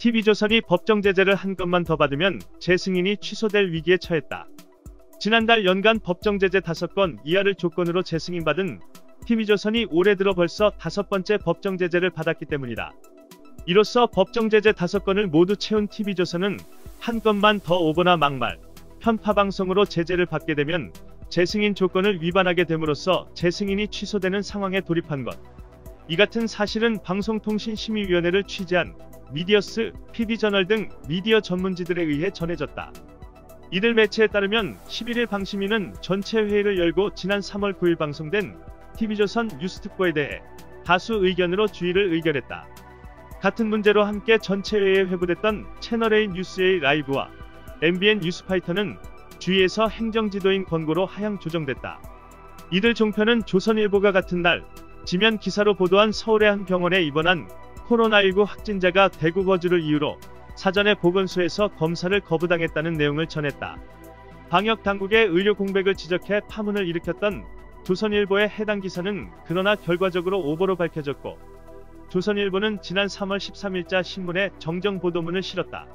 TV조선이 법정 제재를 한 건만 더 받으면 재승인이 취소될 위기에 처했다. 지난달 연간 법정 제재 5건 이하를 조건으로 재승인받은 TV조선이 올해 들어 벌써 5번째 법정 제재를 받았기 때문이다. 이로써 법정 제재 5건을 모두 채운 TV조선은 한 건만 더 오보나 막말, 편파 방송으로 제재를 받게 되면 재승인 조건을 위반하게 됨으로써 재승인이 취소되는 상황에 돌입한 것. 이 같은 사실은 방송통신심의위원회를 취재한 미디어스, PD저널 등 미디어 전문지들에 의해 전해졌다. 이들 매체에 따르면 11일 방심위는 전체 회의를 열고 지난 3월 9일 방송된 TV조선 뉴스특보에 대해 다수 의견으로 주의를 의결했다. 같은 문제로 함께 전체 회의에 회부됐던 채널A 뉴스A 라이브와 MBN 뉴스파이터는 주의에서 행정지도인 권고로 하향 조정됐다. 이들 종편은 조선일보가 같은 날 지면 기사로 보도한 서울의 한 병원에 입원한 코로나19 확진자가 대구 거주를 이유로 사전에 보건소에서 검사를 거부당했다는 내용을 전했다. 방역당국의 의료 공백을 지적해 파문을 일으켰던 조선일보의 해당 기사는 그러나 결과적으로 오보로 밝혀졌고, 조선일보는 지난 3월 13일자 신문에 정정 보도문을 실었다.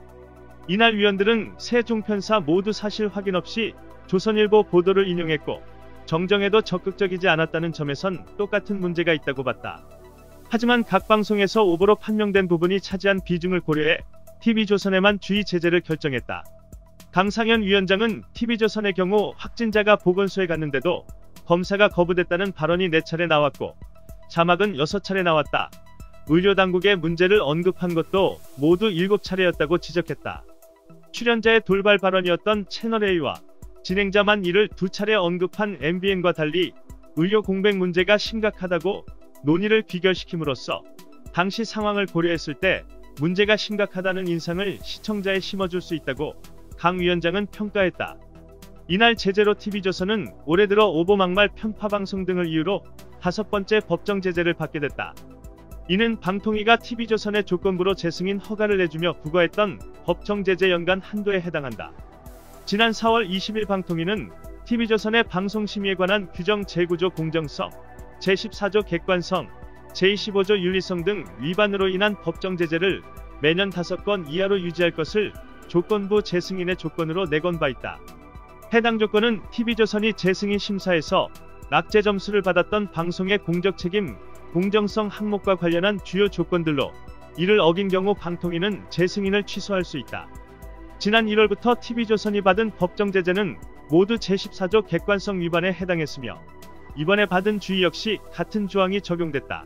이날 위원들은 세 종편사 모두 사실 확인 없이 조선일보 보도를 인용했고, 정정에도 적극적이지 않았다는 점에선 똑같은 문제가 있다고 봤다. 하지만 각 방송에서 오보로 판명된 부분이 차지한 비중을 고려해 TV조선에만 주의 제재를 결정했다. 강상현 위원장은 TV조선의 경우 확진자가 보건소에 갔는데도 검사가 거부됐다는 발언이 4차례 나왔고, 자막은 6차례 나왔다. 의료당국의 문제를 언급한 것도 모두 7차례였다고 지적했다. 출연자의 돌발 발언이었던 채널A와 진행자만 이를 2차례 언급한 MBN과 달리 의료 공백 문제가 심각하다고 논의를 귀결시킴으로써 당시 상황을 고려했을 때 문제가 심각하다는 인상을 시청자에 심어줄 수 있다고 강 위원장은 평가했다. 이날 제재로 TV조선은 올해 들어 오보 막말 편파방송 등을 이유로 5번째 법정 제재를 받게 됐다. 이는 방통위가 TV조선의 조건부로 재승인 허가를 내주며 부과했던 법정 제재 연간 한도에 해당한다. 지난 4월 20일 방통위는 TV조선의 방송심의에 관한 규정 제9조 공정성, 제14조 객관성, 제25조 윤리성 등 위반으로 인한 법정 제재를 매년 5건 이하로 유지할 것을 조건부 재승인의 조건으로 내건 바 있다. 해당 조건은 TV조선이 재승인 심사에서 낙제 점수를 받았던 방송의 공적 책임, 공정성 항목과 관련한 주요 조건들로 이를 어긴 경우 방통위는 재승인을 취소할 수 있다. 지난 1월부터 TV조선이 받은 법정 제재는 모두 제14조 객관성 위반에 해당했으며, 이번에 받은 주의 역시 같은 조항이 적용됐다.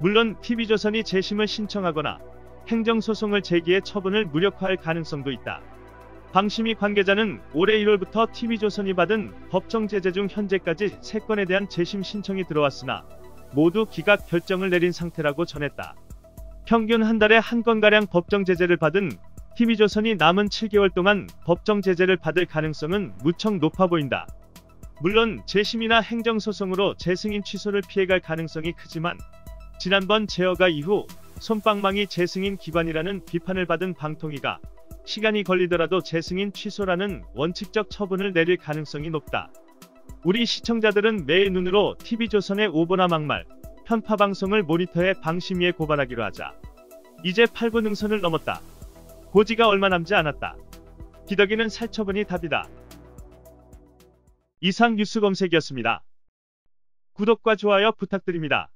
물론 TV조선이 재심을 신청하거나 행정소송을 제기해 처분을 무력화할 가능성도 있다. 방심위 관계자는 올해 1월부터 TV조선이 받은 법정 제재 중 현재까지 3건에 대한 재심 신청이 들어왔으나 모두 기각 결정을 내린 상태라고 전했다. 평균 한 달에 한 건가량 법정 제재를 받은 TV조선이 남은 7개월 동안 법정 제재를 받을 가능성은 무척 높아 보인다. 물론 재심이나 행정소송으로 재승인 취소를 피해갈 가능성이 크지만, 지난번 제어가 이후 솜방망이 재승인 기관이라는 비판을 받은 방통위가 시간이 걸리더라도 재승인 취소라는 원칙적 처분을 내릴 가능성이 높다. 우리 시청자들은 매일 눈으로 TV조선의 오보나 막말, 편파 방송을 모니터해 방심위에 고발하기로 하자. 이제 8부 능선을 넘었다. 고지가 얼마 남지 않았다. 기덕이는 살처분이 답이다. 이상 뉴스 검색이었습니다. 구독과 좋아요 부탁드립니다.